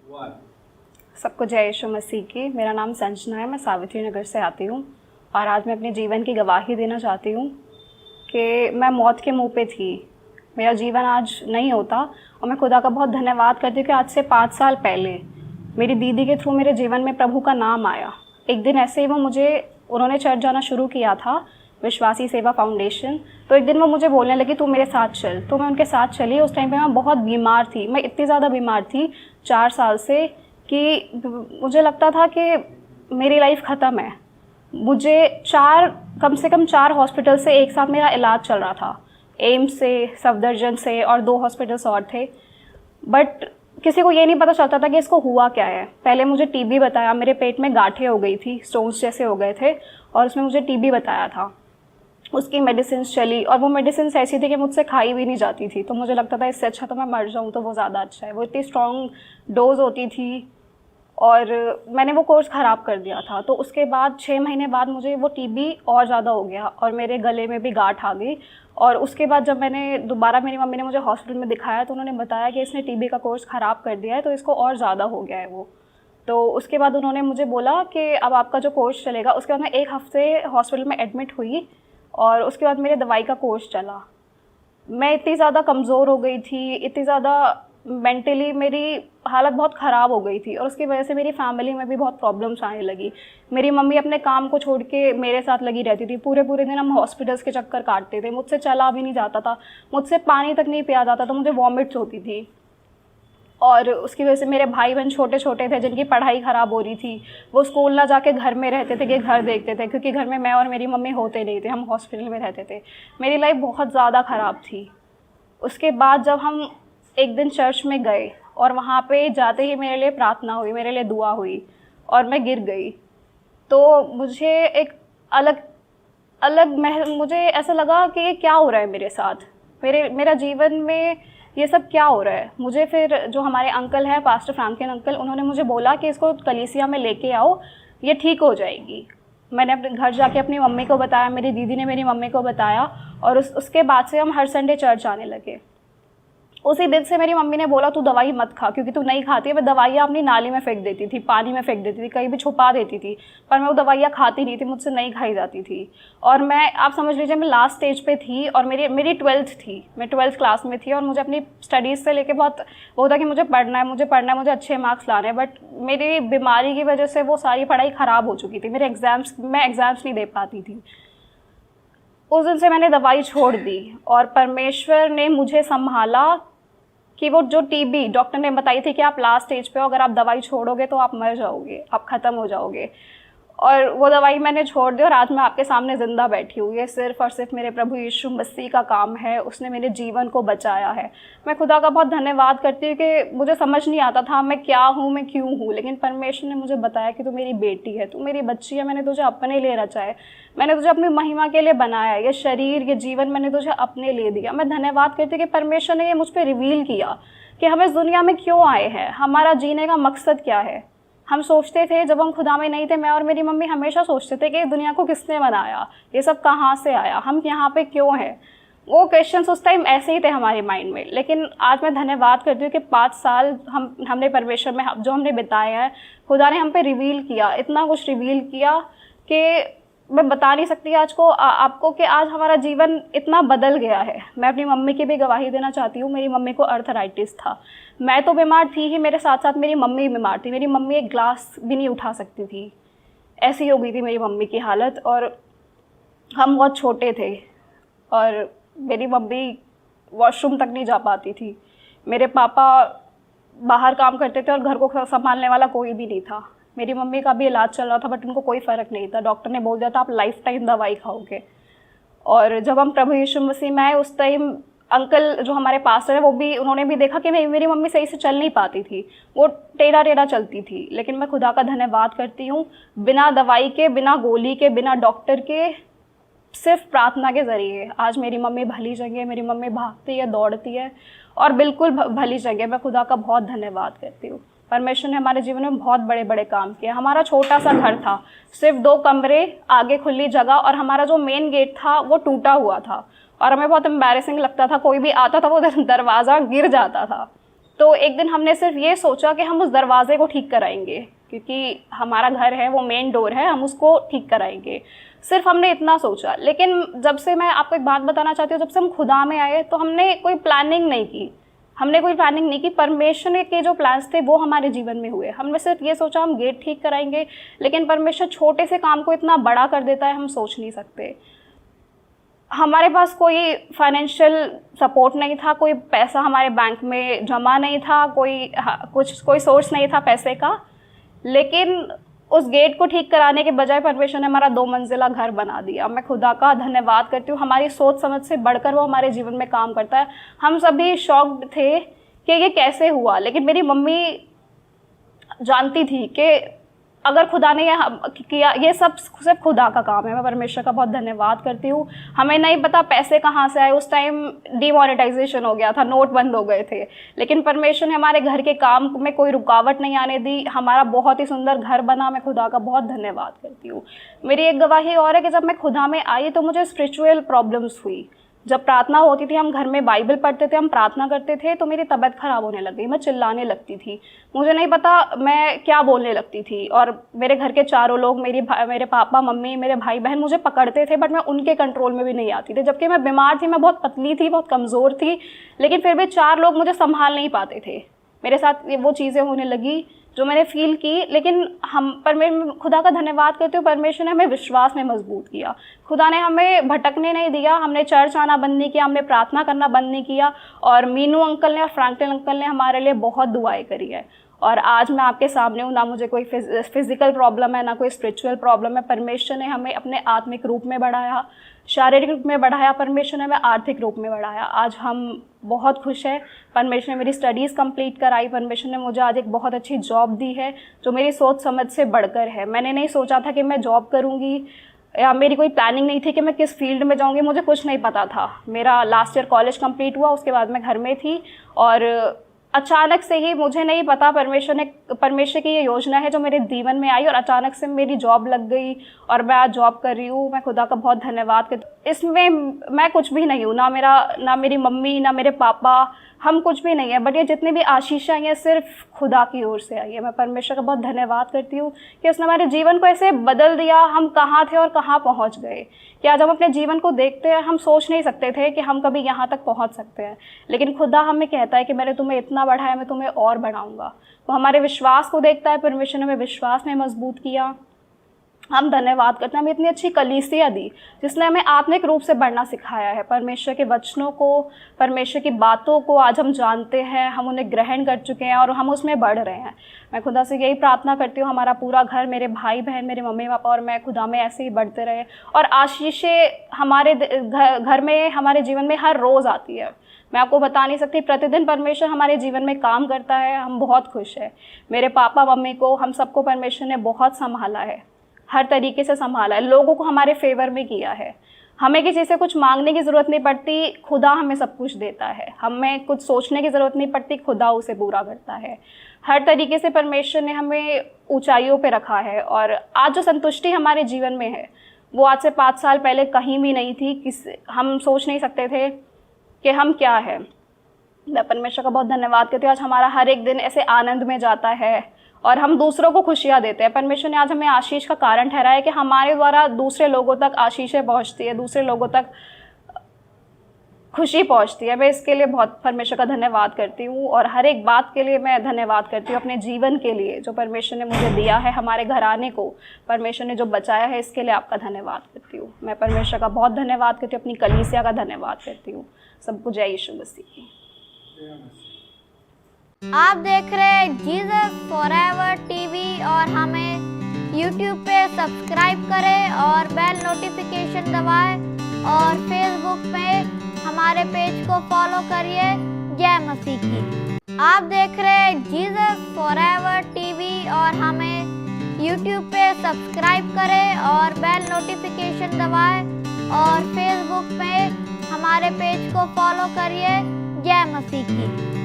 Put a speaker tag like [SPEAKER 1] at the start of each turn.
[SPEAKER 1] सबको जय यीशु मसीह की। मेरा नाम संजना है, मैं सावित्री नगर से आती हूँ और आज मैं अपने जीवन की गवाही देना चाहती हूँ कि मैं मौत के मुंह पे थी, मेरा जीवन आज नहीं होता। और मैं खुदा का बहुत धन्यवाद करती हूँ कि आज से 5 साल पहले मेरी दीदी के थ्रू मेरे जीवन में प्रभु का नाम आया। एक दिन ऐसे ही उन्होंने चर्च जाना शुरू किया था, विश्वासी सेवा फाउंडेशन। तो एक दिन वो मुझे बोलने लगी तू मेरे साथ चल, तो मैं उनके साथ चली। उस टाइम पे मैं बहुत बीमार थी, मैं इतनी ज़्यादा बीमार थी 4 साल से कि मुझे लगता था कि मेरी लाइफ ख़त्म है। मुझे कम से कम 4 हॉस्पिटल से एक साथ मेरा इलाज चल रहा था, एम्स से, सफदरजंग से और 2 हॉस्पिटल्स और थे। बट किसी को ये नहीं पता चलता था कि इसको हुआ क्या है। पहले मुझे टीबी बताया, मेरे पेट में गांठें हो गई थी, स्टोन्स जैसे हो गए थे और उसमें मुझे टीबी बताया था। उसकी मेडिसिन चली और वो मेडिसिन ऐसी थी कि मुझसे खाई भी नहीं जाती थी। तो मुझे लगता था इससे अच्छा तो मैं मर जाऊँ तो वो ज़्यादा अच्छा है। वो इतनी स्ट्रॉन्ग डोज होती थी और मैंने वो कोर्स ख़राब कर दिया था। तो उसके बाद 6 महीने बाद मुझे वो टीबी और ज़्यादा हो गया और मेरे गले में भी गांठ आ गई। और उसके बाद जब मैंने दोबारा, मेरी मम्मी ने मुझे हॉस्पिटल में दिखाया तो उन्होंने बताया कि इसने टीबी का कोर्स ख़राब कर दिया है, तो इसको और ज़्यादा हो गया है वो। तो उसके बाद उन्होंने मुझे बोला कि अब आपका जो कोर्स चलेगा। उसके बाद मैं 1 हफ़्ते हॉस्पिटल में एडमिट हुई और उसके बाद मेरे दवाई का कोर्स चला। मैं इतनी ज़्यादा कमज़ोर हो गई थी, इतनी ज़्यादा मेंटली मेरी हालत बहुत ख़राब हो गई थी और उसकी वजह से मेरी फैमिली में भी बहुत प्रॉब्लम्स आने लगी। मेरी मम्मी अपने काम को छोड़ के मेरे साथ लगी रहती थी। पूरे पूरे दिन हम हॉस्पिटल्स के चक्कर काटते थे, मुझसे चला भी नहीं जाता था, मुझसे पानी तक नहीं पिया जाता था, मुझे वॉमिट्स होती थी। और उसकी वजह से मेरे भाई बहन छोटे छोटे थे जिनकी पढ़ाई ख़राब हो रही थी, वो स्कूल ना जाके घर में रहते थे कि घर देखते थे, क्योंकि घर में मैं और मेरी मम्मी होते नहीं थे, हम हॉस्पिटल में रहते थे। मेरी लाइफ बहुत ज़्यादा ख़राब थी। उसके बाद जब हम एक दिन चर्च में गए और वहाँ पे जाते ही मेरे लिए प्रार्थना हुई, मेरे लिए दुआ हुई और मैं गिर गई। तो मुझे एक मुझे ऐसा लगा कि ये क्या हो रहा है मेरे साथ, मेरा जीवन में ये सब क्या हो रहा है। मुझे फिर जो हमारे अंकल हैं, पास्टर फ्रैंकलिन अंकल, उन्होंने मुझे बोला कि इसको कलीसिया में लेके आओ, ये ठीक हो जाएगी। मैंने अपने घर जाके अपनी मम्मी को बताया, मेरी दीदी ने मेरी मम्मी को बताया और उसके बाद से हम हर संडे चर्च आने लगे। उसी दिन से मेरी मम्मी ने बोला तू दवाई मत खा, क्योंकि तू नहीं खाती है। मैं दवाइयाँ अपनी नाली में फेंक देती थी, पानी में फेंक देती थी, कहीं भी छुपा देती थी, पर मैं वो दवाइयाँ खाती नहीं थी, मुझसे नहीं खाई जाती थी। और आप समझ लीजिए मैं लास्ट स्टेज पे थी और मेरी 12th थी, मैं 12th क्लास में थी और मुझे अपनी स्टडीज़ से लेके बहुत वो था कि मुझे पढ़ना है, मुझे अच्छे मार्क्स लाने हैं। बट मेरी बीमारी की वजह से वो सारी पढ़ाई ख़राब हो चुकी थी, मैं एग्ज़ाम्स नहीं दे पाती थी। उस दिन से मैंने दवाई छोड़ दी और परमेश्वर ने मुझे संभाला कि वो जो टीबी डॉक्टर ने बताई थी कि आप लास्ट स्टेज पे हो, अगर आप दवाई छोड़ोगे तो आप मर जाओगे, आप ख़त्म हो जाओगे। और वो दवाई मैंने छोड़ दी और आज मैं आपके सामने ज़िंदा बैठी हूँ। ये सिर्फ़ और सिर्फ मेरे प्रभु यीशु मसीह का काम है, उसने मेरे जीवन को बचाया है। मैं खुदा का बहुत धन्यवाद करती हूँ कि मुझे समझ नहीं आता था मैं क्या हूँ, मैं क्यों हूँ, लेकिन परमेश्वर ने मुझे बताया कि तू मेरी बेटी है, तू मेरी बच्ची है, मैंने तुझे अपने लिए रचा है, मैंने तुझे अपनी महिमा के लिए बनाया है। ये शरीर, ये जीवन मैंने तुझे अपने लिए दिया। मैं धन्यवाद करती हूँ कि परमेश्वर ने ये मुझ पर रिवील किया कि हम इस दुनिया में क्यों आए हैं, हमारा जीने का मकसद क्या है। हम सोचते थे जब हम खुदा में नहीं थे, मैं और मेरी मम्मी हमेशा सोचते थे कि दुनिया को किसने बनाया, ये सब कहाँ से आया, हम यहाँ पे क्यों हैं। वो क्वेश्चंस उस टाइम ऐसे ही थे हमारे माइंड में। लेकिन आज मैं धन्यवाद करती हूँ कि 5 साल हमने परमेश्वर में जो हमने बिताए हैं, खुदा ने हम पे रिवील किया, इतना कुछ रिवील किया कि मैं बता नहीं सकती आज को आपको कि आज हमारा जीवन इतना बदल गया है। मैं अपनी मम्मी की भी गवाही देना चाहती हूँ। मेरी मम्मी को अर्थराइटिस था, मैं तो बीमार थी ही, मेरे साथ साथ मेरी मम्मी बीमार थी। मेरी मम्मी एक ग्लास भी नहीं उठा सकती थी, ऐसी हो गई थी मेरी मम्मी की हालत। और हम बहुत छोटे थे और मेरी मम्मी वॉशरूम तक नहीं जा पाती थी। मेरे पापा बाहर काम करते थे और घर को संभालने वाला कोई भी नहीं था। मेरी मम्मी का भी इलाज चल रहा था बट उनको कोई फ़र्क नहीं था। डॉक्टर ने बोल दिया था आप लाइफ टाइम दवाई खाओगे। और जब हम प्रभु यीशु मसीह में आए उस टाइम अंकल जो हमारे पास है उन्होंने भी देखा कि मेरी मम्मी सही से चल नहीं पाती थी, वो टेढ़ा टेढ़ा चलती थी। लेकिन मैं खुदा का धन्यवाद करती हूँ, बिना दवाई के, बिना गोली के, बिना डॉक्टर के, सिर्फ प्रार्थना के ज़रिए आज मेरी मम्मी भली जगह, मेरी मम्मी भागती है, दौड़ती है और बिल्कुल भली जगह। मैं खुदा का बहुत धन्यवाद करती हूँ। परमेश्वर ने हमारे जीवन में बहुत बड़े बड़े काम किए। हमारा छोटा सा घर था, सिर्फ 2 कमरे, आगे खुली जगह और हमारा जो मेन गेट था वो टूटा हुआ था और हमें बहुत एम्बैरेसिंग लगता था, कोई भी आता था वो दरवाज़ा गिर जाता था। तो एक दिन हमने सिर्फ ये सोचा कि हम उस दरवाजे को ठीक कराएंगे, क्योंकि हमारा घर है, वो मेन डोर है, हम उसको ठीक कराएंगे। सिर्फ हमने इतना सोचा। लेकिन जब से, मैं आपको एक बात बताना चाहती हूँ, जब से हम खुदा में आए तो हमने कोई प्लानिंग नहीं की, परमेश्वर के जो प्लान्स थे वो हमारे जीवन में हुए। हमने सिर्फ ये सोचा हम गेट ठीक कराएंगे, लेकिन परमेश्वर छोटे से काम को इतना बड़ा कर देता है, हम सोच नहीं सकते। हमारे पास कोई फाइनेंशियल सपोर्ट नहीं था, कोई पैसा हमारे बैंक में जमा नहीं था, कोई सोर्स नहीं था पैसे का, लेकिन उस गेट को ठीक कराने के बजाय परमेश्वर ने हमारा 2 मंजिला घर बना दिया। मैं खुदा का धन्यवाद करती हूँ। हमारी सोच समझ से बढ़कर वो हमारे जीवन में काम करता है। हम सभी शॉक्ड थे कि ये कैसे हुआ, लेकिन मेरी मम्मी जानती थी कि अगर खुदा ने यह किया, ये सब सिर्फ खुदा का काम है। मैं परमेश्वर का बहुत धन्यवाद करती हूँ। हमें नहीं पता पैसे कहाँ से आए, उस टाइम डीमोनेटाइजेशन हो गया था, नोट बंद हो गए थे, लेकिन परमेश्वर ने हमारे घर के काम में कोई रुकावट नहीं आने दी। हमारा बहुत ही सुंदर घर बना। मैं खुदा का बहुत धन्यवाद करती हूँ। मेरी एक गवाही और है कि जब मैं खुदा में आई तो मुझे स्पिरिचुअल प्रॉब्लम्स हुई। जब प्रार्थना होती थी, हम घर में बाइबल पढ़ते थे, हम प्रार्थना करते थे, तो मेरी तबीयत ख़राब होने लग गई। मैं चिल्लाने लगती थी, मुझे नहीं पता मैं क्या बोलने लगती थी। और मेरे घर के चारों लोग, मेरे पापा मम्मी, मेरे भाई बहन मुझे पकड़ते थे, बट मैं उनके कंट्रोल में भी नहीं आती थी। जबकि मैं बीमार थी, मैं बहुत पतली थी, बहुत कमज़ोर थी, लेकिन फिर भी 4 लोग मुझे संभाल नहीं पाते थे। मेरे साथ वो चीज़ें होने लगी जो मैंने फील की। लेकिन मैं खुदा का धन्यवाद करती हूँ, परमेश्वर ने हमें विश्वास में मजबूत किया। खुदा ने हमें भटकने नहीं दिया। हमने चर्च आना बंद नहीं किया, हमने प्रार्थना करना बंद नहीं किया। और मीनू अंकल ने और फ्रैंकलिन अंकल ने हमारे लिए बहुत दुआएं करी है। और आज मैं आपके सामने हूँ। ना मुझे कोई फिजिकल प्रॉब्लम है, ना कोई स्पिरिचुअल प्रॉब्लम है। परमेश्वर ने हमें अपने आत्मिक रूप में बढ़ाया, शारीरिक रूप में बढ़ाया, परमेश्वर ने हमें आर्थिक रूप में बढ़ाया। आज हम बहुत खुश हैं। परमेश्वर ने मेरी स्टडीज़ कंप्लीट कराई। परमेश्वर ने मुझे आज एक बहुत अच्छी जॉब दी है जो मेरी सोच समझ से बढ़कर है। मैंने नहीं सोचा था कि मैं जॉब करूँगी, या मेरी कोई प्लानिंग नहीं थी कि मैं किस फील्ड में जाऊँगी, मुझे कुछ नहीं पता था। मेरा लास्ट ईयर कॉलेज कंप्लीट हुआ, उसके बाद मैं घर में थी और अचानक से ही, मुझे नहीं पता, परमेश्वर की ये योजना है जो मेरे जीवन में आई और अचानक से मेरी जॉब लग गई और मैं आज जॉब कर रही हूँ। मैं खुदा का बहुत धन्यवाद करती हूँ। इसमें मैं कुछ भी नहीं हूँ, ना मेरी मम्मी, ना मेरे पापा, हम कुछ भी नहीं है, बट ये जितनी भी आशीषें आई हैं सिर्फ खुदा की ओर से आई है। मैं परमेश्वर का बहुत धन्यवाद करती हूँ कि उसने हमारे जीवन को ऐसे बदल दिया। हम कहाँ थे और कहाँ पहुँच गए कि आज हम अपने जीवन को देखते हैं, हम सोच नहीं सकते थे कि हम कभी यहाँ तक पहुँच सकते हैं, लेकिन खुदा हमें कहता है कि मैंने तुम्हें इतना बढ़ाया, मैं तुम्हें और बढ़ाऊँगा। वो हमारे विश्वास को देखता है। परमेश्वर ने हमें विश्वास में मजबूत किया। हम धन्यवाद करते हैं, हमें इतनी अच्छी कलीसिया दी जिसने हमें आत्मिक रूप से बढ़ना सिखाया है। परमेश्वर के वचनों को, परमेश्वर की बातों को आज हम जानते हैं, हम उन्हें ग्रहण कर चुके हैं और हम उसमें बढ़ रहे हैं। मैं खुदा से यही प्रार्थना करती हूँ, हमारा पूरा घर, मेरे भाई बहन, मेरे मम्मी पापा और मैं खुदा में ऐसे ही बढ़ते रहे और आशीषें हमारे घर में, हमारे जीवन में हर रोज़ आती है। मैं आपको बता नहीं सकती, प्रतिदिन परमेश्वर हमारे जीवन में काम करता है। हम बहुत खुश हैं। मेरे पापा मम्मी को, हम सबको परमेश्वर ने बहुत संभाला है, हर तरीके से संभाला है, लोगों को हमारे फेवर में किया है। हमें किसी से कुछ मांगने की ज़रूरत नहीं पड़ती, खुदा हमें सब कुछ देता है। हमें कुछ सोचने की ज़रूरत नहीं पड़ती, खुदा उसे पूरा करता है। हर तरीके से परमेश्वर ने हमें ऊंचाइयों पे रखा है और आज जो संतुष्टि हमारे जीवन में है वो आज से 5 साल पहले कहीं भी नहीं थी। हम सोच नहीं सकते थे कि हम क्या है। मैं परमेश्वर का बहुत धन्यवाद करती हूँ। आज हमारा हर एक दिन ऐसे आनंद में जाता है और हम दूसरों को खुशियाँ देते हैं। परमेश्वर ने आज हमें आशीष का कारण ठहराया है कि हमारे द्वारा दूसरे लोगों तक आशीषें पहुँचती है, दूसरे लोगों तक खुशी पहुँचती है। मैं इसके लिए बहुत परमेश्वर का धन्यवाद करती हूँ और हर एक बात के लिए मैं धन्यवाद करती हूँ। अपने जीवन के लिए जो परमेश्वर ने मुझे दिया है, हमारे घराने को परमेश्वर ने जो बचाया है, इसके लिए आपका धन्यवाद करती हूँ। मैं परमेश्वर का बहुत धन्यवाद करती हूँ, अपनी कलीसिया का धन्यवाद करती हूँ। सबको जय यीशु मसीह।
[SPEAKER 2] आप देख रहे हैं जीसस फॉरएवर टीवी और हमें YouTube पे सब्सक्राइब करें और बेल नोटिफिकेशन दबाएं और Facebook पे हमारे पेज को फॉलो करिए। जय मसीह की। आप देख रहे हैं जीसस फॉरएवर टीवी और हमें YouTube पे सब्सक्राइब करें और बेल नोटिफिकेशन दबाएं और Facebook पे हमारे पेज को फॉलो करिए। जय मसीह की।